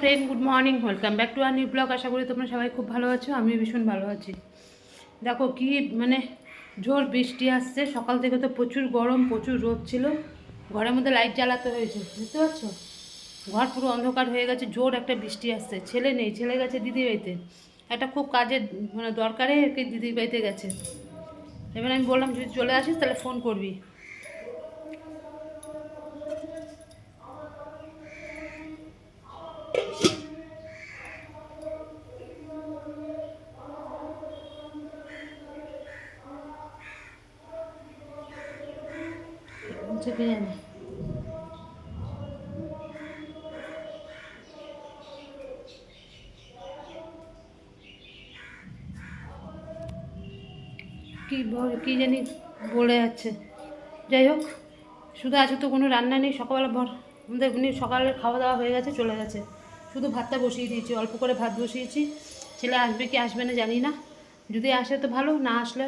Friend, good morning, welcome back to our new blog. আশা করি তোমরা সবাই খুব ভালো আছো। আমি ভীষণ ভালো আছি। দেখো কি মানে ঝোর বৃষ্টি আসছে। সকাল থেকে তো প্রচুর গরম, প্রচুর রোদ ছিল। ঘরের মধ্যে লাইট জ্বালাতে হয়েছে, বুঝতে পারছো? ঘর পুরো অন্ধকার হয়ে গেছে। জোর একটা বৃষ্টি আসছে। ছেলে নেই, ছেলে গেছে দিদি বাড়িতে, একটা খুব কাজের মানে দরকারে একে দিদি বাড়িতে গেছে। এবার আমি বললাম যদি চলে আসিস তাহলে ফোন করবি। কে জানে কি জানি বলে যাচ্ছে। যাই হোক, শুধু আজকে তো কোনো রান্না নেই। সকালবেলা আমাদের উনি সকালের খাওয়া দাওয়া হয়ে গেছে, চলে গেছে। শুধু ভাতটা বসিয়ে দিয়েছি, অল্প করে ভাত বসিয়েছি। ছেলে আসবে কি আসবে না জানি না। যদি আসে তো ভালো, না আসলে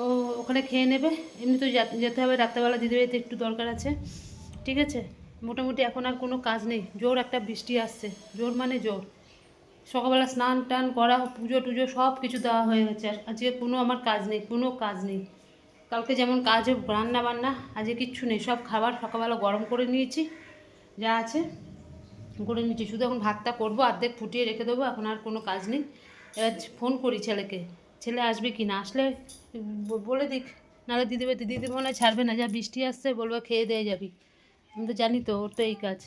ও ওখানে খেয়ে নেবে। এমনি তো যেতে হবে রাত্রেবেলা, দিদিবাড়িতে একটু দরকার আছে। ঠিক আছে, মোটামুটি এখন আর কোনো কাজ নেই। জোর একটা বৃষ্টি আসছে, জোর মানে জোর। সকালবেলা স্নান টান করা, পুজো টুজো সব কিছু দেওয়া হয়ে গেছে। আর আজকে কোনো আমার কাজ নেই, কোনো কাজ নেই। কালকে যেমন কাজে রান্না বান্না, আজকে কিচ্ছু নেই। সব খাবার সকালবেলা গরম করে নিয়েছি, যা আছে করে নিয়েছি। শুধু এখন ভাতটা করবো, অর্ধেক ফুটিয়ে রেখে দেবো। এখন আর কোনো কাজ নেই। এবার ফোন করি ছেলেকে, ছেলে আসবে কি না। আসলে বলে দিক, নাহলে দিদি মনে হয় ছাড়বে না। যা বৃষ্টি আসছে বলবো খেয়ে দিয়ে যাবি। আমি তো জানি তো ওর তো এই কাজ।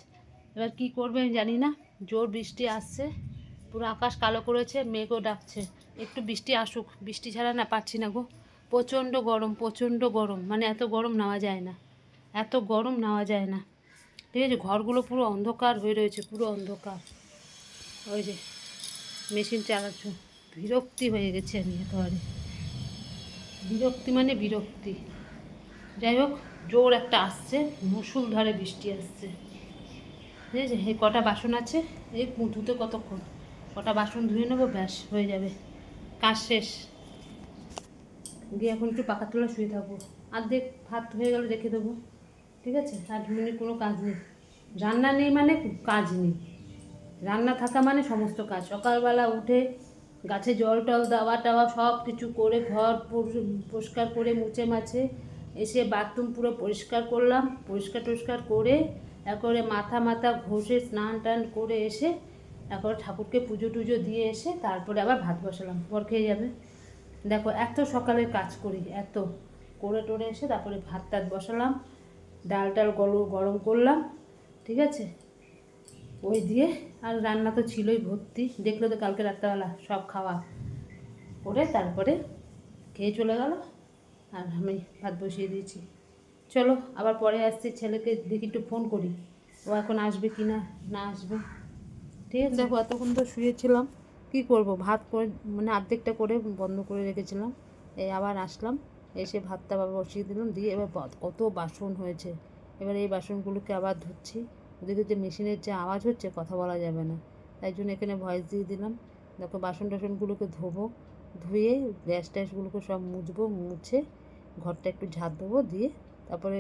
এবার কি করবে আমি জানি না। জোর বৃষ্টি আসছে, পুরো আকাশ কালো করেছে, মেঘও ডাকছে। একটু বৃষ্টি আসুক, বৃষ্টি ছাড়া না পাচ্ছি না গো। প্রচণ্ড গরম, প্রচণ্ড গরম, মানে এত গরম নেওয়া যায় না, এত গরম নেওয়া যায় না। ঠিক আছে, ঘরগুলো পুরো অন্ধকার হয়ে রয়েছে, পুরো অন্ধকার। ওই যে মেশিন চালাচ্ছ, বিরক্তি হয়ে গেছে আমি একেবারে। বিরক্তি মানে বিরক্তি। যাই হোক, জোর একটা আসছে, মুষলধারে বৃষ্টি আসছে। ঠিক আছে, এই কটা বাসন আছে, এই ধুতে কতক্ষণ, কটা বাসন ধুয়ে নেবো, ব্যাস হয়ে যাবে, কাজ শেষ। গিয়ে এখন একটু পাকা তোলা শুয়ে থাকবো। অর্ধেক ভাত হয়ে গেলে রেখে দেবো। ঠিক আছে, আর মিনিট কোনো কাজ নেই। রান্না নেই মানে কাজ নেই, রান্না থাকা মানে সমস্ত কাজ। সকালবেলা উঠে গাছে জল টল দেওয়া টাওয়া সব কিছু করে, ঘর পরিষ্কার করে মুছে মাছে এসে বাথরুম পুরো পরিষ্কার করলাম। পরিষ্কার টরিষ্কার করে এরপরে মাথা ঘষে স্নান টান করে এসে এরপরে ঠাকুরকে পুজো টুজো দিয়ে এসে তারপরে আবার ভাত বসালাম। বর খেয়ে যাবে। দেখো এত সকালে কাজ করি, এত করে টোরে এসে তারপরে ভাত টাত বসালাম, ডাল টাল গরম করলাম। ঠিক আছে, ওই দিয়ে আর রান্না তো ছিলই ভর্তি, দেখলো তো কালকে রাত্রেবেলা সব খাওয়া করে তারপরে খেয়ে চলে গেল। আর আমি ভাত বসিয়ে দিয়েছি। চলো আবার পরে আসছি, ছেলেকে দেখি একটু ফোন করি, ও এখন আসবে কি না, না আসবে। ঠিক আছে, দেখো এতক্ষণ তো শুয়েছিলাম, কি করব, ভাত করে মানে অর্ধেকটা করে বন্ধ করে রেখেছিলাম। এই আবার আসলাম, এসে ভাতটা আবার বসিয়ে দিলাম, দিয়ে এবার কত বাসন হয়েছে। এবার এই বাসনগুলোকে আবার ধুচ্ছি। ওদিকে যে মেশিনের যে আওয়াজ হচ্ছে কথা বলা যাবে না, তাই জন্য এখানে ভয়েস দিয়ে দিলাম। দেখো বাসন টাসনগুলোকে ধোবো, ধুয়ে গ্যাস ট্যাসগুলোকে সব মুছবো, মুছে ঘরটা একটু ঝাড় দেবো, দিয়ে তারপরে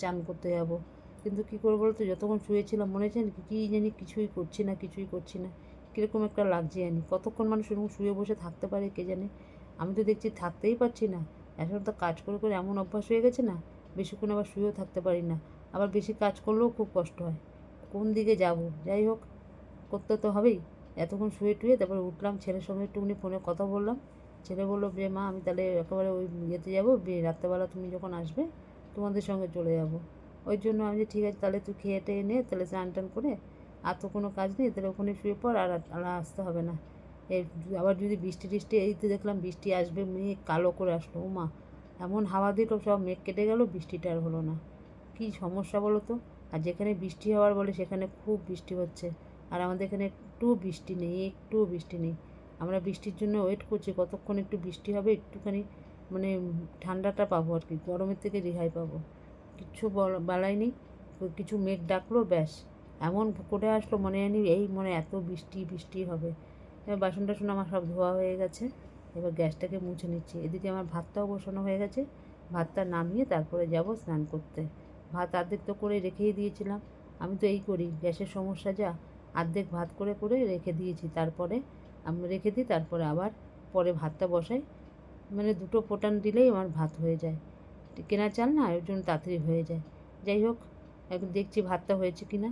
চান করতে যাবো। কিন্তু কী করবো বলতো, যতক্ষণ শুয়েছিলাম মনে হচ্ছে কী জানি কিছুই করছি না, কিছুই করছি না, কীরকম একটা লাগছে জানি। কতক্ষণ মানুষ এরকম শুয়ে বসে থাকতে পারে কে জানে। আমি তো দেখছি থাকতেই পারছি না। এখন তো কাজ করে করে এমন অভ্যাস হয়ে গেছে না, বেশিক্ষণ আবার শুয়েও থাকতে পারি না। আবার বেশি কাজ করলেও খুব কষ্ট হয়, কোন দিকে যাব। যাই হোক, করতে তো হবেই। এতক্ষণ শুয়ে টুয়ে তারপরে উঠলাম, ছেলের সঙ্গে একটুখানি ফোনে কথা বললাম। ছেলে বললো যে মা আমি তাহলে একেবারে ওই ইয়েতে যাবো, রাত্রেবেলা তুমি যখন আসবে তোমাদের সঙ্গে চলে যাবো। ওই জন্য আমি যে ঠিক আছে তাহলে তুই খেয়ে টেয়ে নে, তাহলে স্নান টান করে, আর তো কোনো কাজ নেই, তাহলে ওখানে শুয়ে পড়, আর আসতে হবে না। এই আবার যদি বৃষ্টি টিষ্টি, এই তো দেখলাম বৃষ্টি আসবে, মেঘ কালো করে আসলো, ও মা এমন হাওয়া দিল সব মেঘ কেটে গেল, বৃষ্টিটা আর হলো না। কী সমস্যা বলো তো। আর যেখানে বৃষ্টি হওয়ার বলে সেখানে খুব বৃষ্টি হচ্ছে, আর আমাদের এখানে একটুও বৃষ্টি নেই, একটুও বৃষ্টি নেই। আমরা বৃষ্টির জন্য ওয়েট করছি, কতক্ষণ একটু বৃষ্টি হবে, একটুখানি মানে ঠান্ডাটা পাবো আর কি, গরমের থেকে রেহাই পাবো। কিচ্ছু বলাই নেই। কিছু মেঘ ডাকলো, ব্যাস এমন করে আসলো, মনে হয়নি এই মনে এত বৃষ্টি বৃষ্টি হবে। এবার বাসন টাসন আমার সব ধোয়া হয়ে গেছে, এবার গ্যাসটাকে মুছে নিচ্ছি। এদিকে আমার ভাতটাও বসানো হয়ে গেছে, ভাতটা নামিয়ে তারপরে যাব স্নান করতে। ভাত অর্ধেক তো করে রেখেই দিয়েছিলাম। আমি তো এই করি, গ্যাসের সমস্যা যা, অর্ধেক ভাত করে করে রেখে দিয়েছি, তারপরে আমি রেখে দিই, তারপরে আবার পরে ভাতটা বসাই। মানে দুটো ফোটান দিলেই আমার ভাত হয়ে যায়। কেনা চাল না, ওর জন্য তাড়াতাড়ি হয়ে যায়। যাই হোক, এখন দেখছি ভাতটা হয়েছে কি না।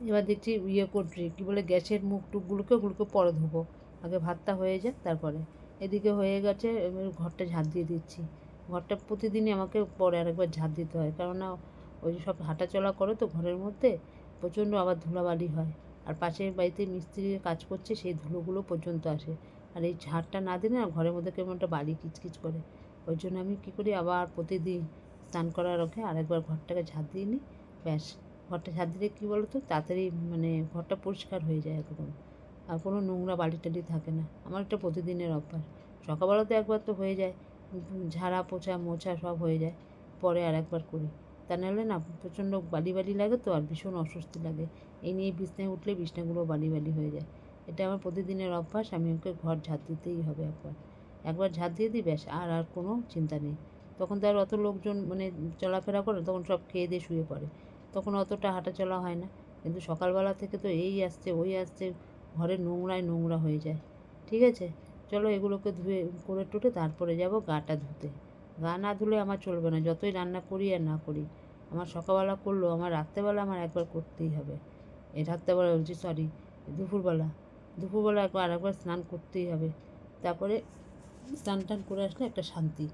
এবার দেখছি করছি, কী বলে, গ্যাসের মুখ টুকগুলোকে ওগুলোকে পরে ধোবো। আগে ভাতটা হয়ে যাক তারপরে। এদিকে হয়ে গেছে, এবার ঘরটা ঝাঁট দিয়ে দিচ্ছি। ঘরটা প্রতিদিনই আমাকে পরে আরেকবার ঝাঁট দিতে হয়, কেননা ওই সব হাঁটাচলা করে তো ঘরের মধ্যে, প্রচণ্ড আবার ধুলাবালি হয়। আর পাশের বাড়িতে মিস্ত্রি কাজ করছে, সেই ধুলোগুলো পর্যন্ত আসে। আর এই ঝাঁটটা না দিলে না ঘরের মধ্যে কেমন একটা বালি কিচকিচ করে। ওই জন্য আমি কী করি, আবার প্রতিদিন স্নান করার আগে আরেকবার ঘরটাকে ঝাঁট দিয়ে নিই। ব্যাস, ঘরটা ঝাঁট দিলে কী বলো তো, তাড়াতাড়ি মানে ঘরটা পরিষ্কার হয়ে যায় একদম। আর কোনো নোংরা বালি টালি থাকে না। আমার একটা প্রতিদিনের অভ্যাস। সকালবেলা তো একবার তো হয়ে যায়, ঝাড়া পোছা মোছা সব হয়ে যায়, পরে আর একবার করি। তা নাহলে না প্রচণ্ড বালি বালি লাগে তো, আর ভীষণ অস্বস্তি লাগে। এই নিয়ে বিছনায় উঠলে বিছনাগুলো বালি বালি হয়ে যায়। এটা আমার প্রতিদিনের অভ্যাস, আমি ওকে ঘর ঝাঁট দিতেই হবে একবার। একবার ঝাঁট দিয়ে দিই ব্যাস, আর আর কোনো চিন্তা নেই। তখন তো আর অত লোকজন মানে চলাফেরা করে, তখন সব খেয়ে দিয়ে শুয়ে পড়ে, তখন অতটা হাঁটা চলা হয় না। কিন্তু সকালবেলা থেকে তো এই আসছে ওই আসছে, ঘরে নোংরায় নোংরা হয়ে যায়। ঠিক আছে, চলো এগুলোকে ধুয়ে করে টুটে তারপরে যাব গাটা ধুতে। গা না ধুলে আমার চলবে না, যতই রান্না করি আর না করি। আমার সকালবেলা করলেও আমার রাত্রেবেলা আমার একবার করতেই হবে। এই রাত্রেবেলা বলছি, সরি, দুপুরবেলা। দুপুরবেলা একবার আরেকবার স্নান করতেই হবে। তারপরে স্নান টান করে আসলে একটা শান্তি,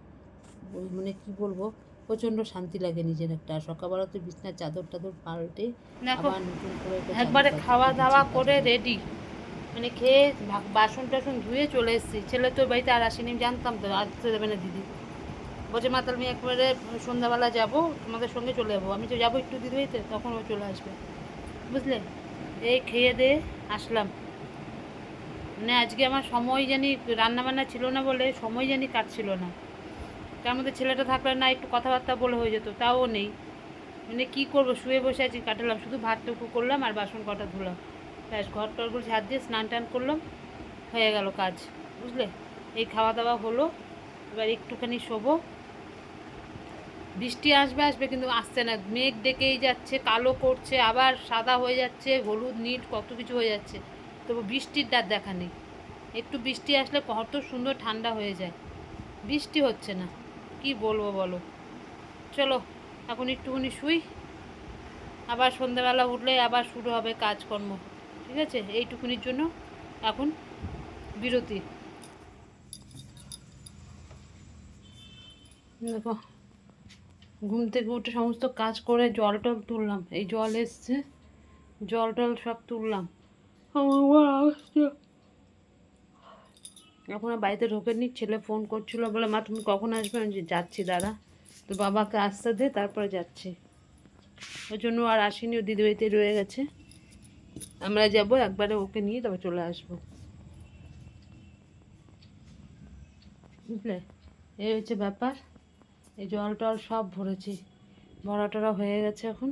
মানে কী বলবো, প্রচণ্ড শান্তি লাগে নিজের একটা। আর সকালবেলা তো বিছনার চাদর টাদর পাল্টে দেখো আবার নতুন করে একটা চাদর একবারে খাওয়া দাওয়া করে পাতবো। রেডি, মানে খেয়ে বাসন টাসন ধুয়ে চলে এসেছি। ছেলে তো বাড়িতে আর আসেনি, জানতাম তো আসতে দেবে না দিদি। বলছে মাতাল মেয়ে একবারে সন্ধ্যাবেলা যাবো, তোমাদের সঙ্গে চলে যাবো। আমি তো যাবো একটু দিদি বাড়িতে, তখন ও চলে আসবে, বুঝলে। এই খেয়ে দিয়ে আসলাম। মানে আজকে আমার সময় জানি, রান্নাবান্না ছিল না বলে সময় জানি কাটছিল না। তার মধ্যে ছেলেটা থাকলে না একটু কথাবার্তা বলে হয়ে যেত, তাও নেই। মানে কী করবো, শুয়ে বসে আছি, কাটালাম। শুধু ভাতটুকু করলাম আর বাসন কটা ধুলাম, ব্যাস। ঘর টরগুলো ঝাড় দিয়ে স্নান টান করলাম, হয়ে গেল কাজ, বুঝলে। এই খাওয়া দাওয়া হলো, এবার একটুখানি শোবো। বৃষ্টি আসবে আসবে কিন্তু আসছে না, মেঘ ডেকেই যাচ্ছে, কালো করছে, আবার সাদা হয়ে যাচ্ছে, হলুদ নীল কত কিছু হয়ে যাচ্ছে, তবু বৃষ্টির ডাক দেখা নেই। একটু বৃষ্টি আসলে কত সুন্দর ঠান্ডা হয়ে যায়, বৃষ্টি হচ্ছে না, কি বলবো বলো। চলো এখন একটুখানি শুই, আবার সন্ধ্যাবেলা উঠলে আবার শুরু হবে কাজকর্ম। ঠিক আছে, এইটুকুনির জন্য এখন বিরতি। দেখো, ঘুম থেকে উঠে সমস্ত কাজ করে জল টল তুললাম, এই জল এসছে, জল টল সব তুললাম। এখন বাড়িতে ঢোকেনি, ছেলে ফোন করছিল, বলে মা তুমি কখন আসবে, আমি যাচ্ছি দাঁড়া, তো বাবাকে আসতে দে তারপরে যাচ্ছি। ওই জন্য আর আসেনি, ও দিদিবাড়িতে রয়ে গেছে। আমরা যাব একবারে, ওকে নিয়ে তবে চলে আসবো, বুঝলে। এই হচ্ছে ব্যাপার। এই জল টল সব ভরেছি, ভরা টরা হয়ে গেছে। এখন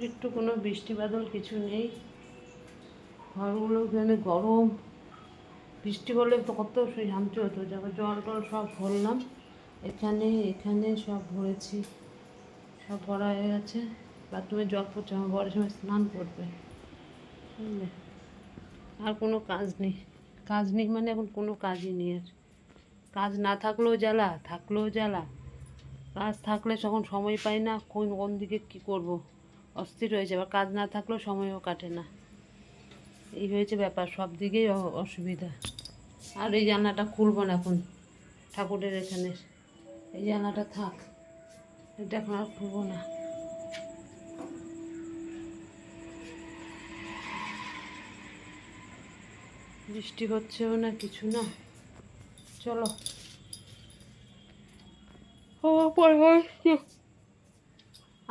একটু কোনো বৃষ্টি বাদল কিছু নেই, ঘরগুলো এখানে গরম। বৃষ্টি হলে তো কত শান্তি হতো। যখন জল টল সব ভরলাম, এখানে এখানে সব ভরেছি, সব ভরা হয়ে গেছে। বাথরুমে জল পড়ছে, আমার বরের সময় স্নান করবে, বুঝলে। আর কোনো কাজ নেই, কাজ নেই মানে এখন কোনো কাজই নেই আর। কাজ না থাকলেও জ্বালা, থাকলেও জ্বালা। কাজ থাকলে তখন সময় পাই না, কোন কোন দিকে কী করব, অস্থির হয়ে যায়। আবার কাজ না থাকলেও সময়ও কাটে না, এই হয়েছে ব্যাপার, সব দিকেই অসুবিধা। আর এই জানলাটা খুলবো না এখন, ঠাকুরের এখানে এই জানলাটা থাক, এটা এখন আর খুলবো না। বৃষ্টি হচ্ছেও না, কিছু না। চলো,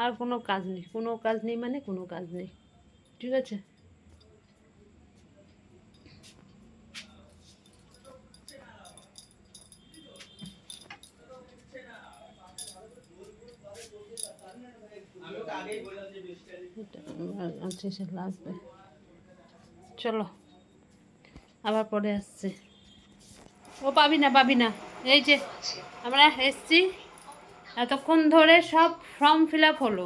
আর কোনো কাজ নেই, কোনো কাজ নেই মানে কোনো কাজ নেই, ঠিক আছে। আচ্ছা সে আসবে, চলো আবার পরে আসছে। ও পাবি না, পাবি না, এই যে আমরা এসছি, এতক্ষণ ধরে সব ফর্ম ফিল আপ হলো,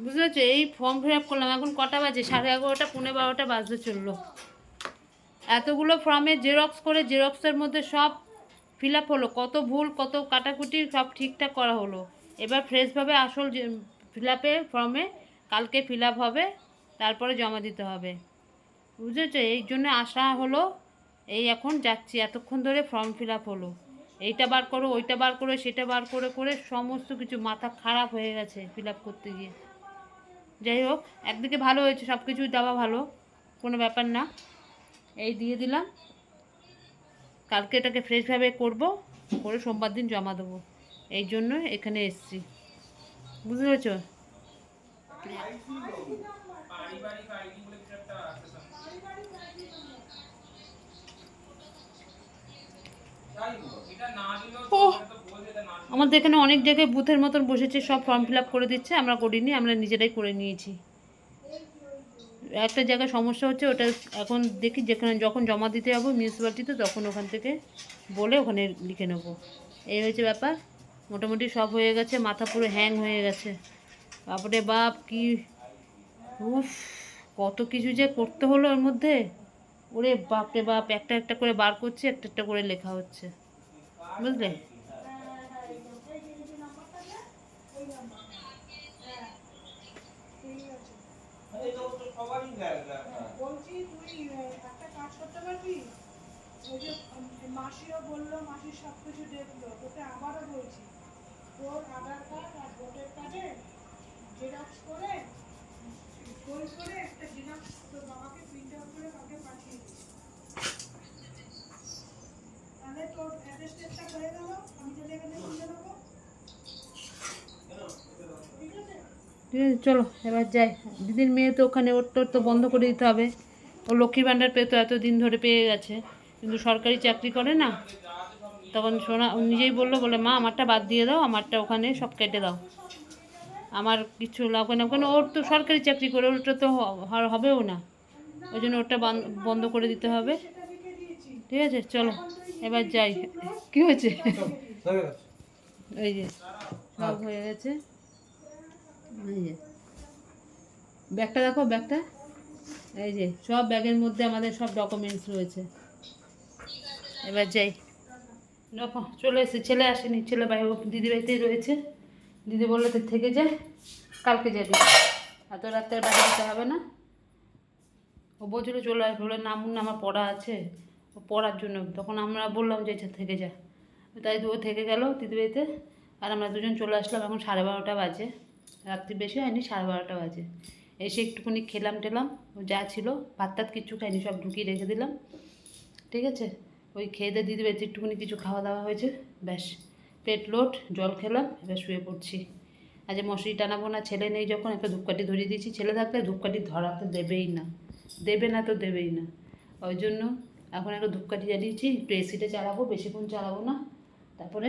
বুঝতে পারছো? এই ফর্ম ফিল আপ করলাম, এখন কটা বাজে? 11:30, 11:45 বাজতে চললো। এতগুলো ফর্মে জেরক্স করে জেরক্সের মধ্যে সব ফিল আপ হলো, কত ভুল কত কাটাকুটি সব ঠিকঠাক করা হলো। এবার ফ্রেশভাবে আসল ফিল আপে ফর্মে কালকে ফিল আপ হবে, তারপরে জমা দিতে হবে, বুঝেছো? এই জন্য আসা হলো। এই এখন যাচ্ছি, এতক্ষণ ধরে ফর্ম ফিল আপ হলো, এইটা বার করো ওইটা বার করো সেটা বার করে করে সমস্ত কিছু মাথা খারাপ হয়ে গেছে ফিল আপ করতে গিয়ে। যাই হোক, একদিকে ভালো হয়েছে, সব কিছুই দেওয়া ভালো, কোনো ব্যাপার না। এই দিয়ে দিলাম, কালকে এটাকে ফ্রেশভাবে করব, করে সোমবার দিন জমা দেবো, এই জন্য এখানে এসছি, বুঝতে পেরেছো? আমাদের এখানে অনেক জায়গায় বুথের মতন বসেছে, সব ফর্ম ফিল আপ করে দিচ্ছে, আমরা করিনি, আমরা নিজেরাই করে নিয়েছি। একটা জায়গায় সমস্যা হচ্ছে, ওটা এখন দেখি, যেখানে যখন জমা দিতে যাবো মিউনিসিপ্যালিটিতে তখন ওখান থেকে বলে ওখানে লিখে নেব। এই হয়েছে ব্যাপার, মোটামুটি সব হয়ে গেছে, মাথা পুরো হ্যাং হয়ে গেছে। তারপরে বাপ কি, উফ, কত কিছু যে করতে হলো ওর মধ্যে, ওরে বাপরে বাপ, একটা একটা করে বার করছে, একটা একটা করে লেখা হচ্ছে, বুঝলে? বলছি তুই একটা কাজ করতে পারবি, ওই যে মাসিও বললো, মাসির সব কিছু দেখলো, তোকে আবারও বলছি, তোর আধার কার্ড আর ভোটার কার্ডে জেরক্স করে সই করে একটা জেরক্স তোর বাবাকে প্রিন্ট আউট করে কাউকে পাঠিয়ে দিস, তাহলে তোর অ্যাটেস্টেডটা হয়ে গেল, আমি তাহলে এখানে তুলে নেবো। ঠিক আছে, ঠিক আছে, চলো এবার যাই। দিদির মেয়ে তো ওখানে, ওর তোর তো বন্ধ করে দিতে হবে, ও লক্ষ্মীর ভাণ্ডার পেয়ে তো এতদিন ধরে পেয়ে গেছে, কিন্তু সরকারি চাকরি করে না। তখন সোনা নিজেই বললো, বলে মা আমারটা বাদ দিয়ে দাও, আমারটা ওখানে সব কেটে দাও, আমার কিছু লাগবে না, ওখানে ওর তো সরকারি চাকরি করে, ওটা তো হবেও না, ওই জন্য ওটা বন্ধ করে দিতে হবে। ঠিক আছে, চলো এবার যাই। কি হয়েছে? এই যে সব হয়ে গেছে, এই যে ব্যাগটা দেখো, ব্যাগটা, এই যে সব ব্যাগের মধ্যে আমাদের সব ডকুমেন্টস রয়েছে। এবার যাই, দেখো চলে এসে, ছেলে আসেনি, ছেলে ভাই দিদি বাড়িতেই রয়েছে, দিদি বললে তো থেকে যায়, কালকে যাবি, এত রাত্রে বাড়ি যেতে হবে না। ও বলছিল চলে আসবে, বলে নামুন না, আমার পড়া আছে, ও পড়ার জন্য, তখন আমরা বললাম যে থেকে যা, তাই তো ও থেকে গেল দিদিবাড়িতে, আর আমরা দুজন চলে আসলাম। এখন 12:30 বাজে, রাত্রি বেশি হয়নি, 12:30 বাজে। এসে একটুখানি খেলাম টেলাম, ও যা ছিল ভাত টাত কিচ্ছু খাইনি, সব ঢুকিয়ে রেখে দিলাম, ঠিক আছে? ওই খেয়ে দিয়ে দিদিবাড়িতে একটুখানি কিছু খাওয়া দাওয়া হয়েছে, ব্যাস পেট লোড, জল খেলাম, এবার শুয়ে পড়ছি। আজ মশারি টানাবো না, ছেলে নেই যখন, একটা ধূপকাঠি ধরিয়ে দিয়েছি, ছেলে থাকলে ধূপকাঠি ধরাতে দেবেই না, দেবে না তো দেবেই না, ওই জন্য এখন একটা ধূপকাঠি জ্বালিয়েছি, একটু এসিটা চালাবো, বেশিক্ষণ চালাবো না, তারপরে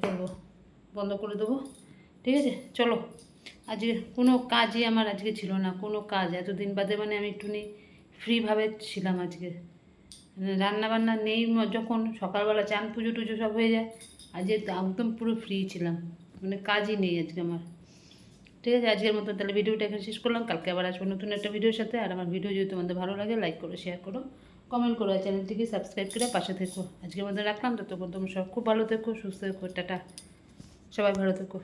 করবো, বন্ধ করে দেবো। ঠিক আছে, চলো। আজকে কোনো কাজই আমার আজকে ছিল না, কোনো কাজ, এতদিন বাদে মানে আমি একটুখানি ফ্রিভাবে ছিলাম আজকে, রান্না বান্না নেই, যখন সকালবেলা চান পুজো টুজো সব হয়ে যায়, আজকে একদম পুরো ফ্রি ছিলাম, মানে কাজই নেই আজকে আমার। ঠিক আছে, আজকের মতো তাহলে ভিডিওটা এখানে শেষ করলাম, কালকে আবার আসবো নতুন একটা ভিডিওর সাথে। আর আমার ভিডিও যদি তোমাদের ভালো লাগে, লাইক করো, শেয়ার করো, কমেন্ট করো, আর চ্যানেলটিকে সাবস্ক্রাইব করে পাশে থেকো। আজকের মতো রাখলাম, ততক্ষণ তোমরা সব খুব ভালো থেকো, সুস্থ থেকো, টাটা, সবাই ভালো থেকো।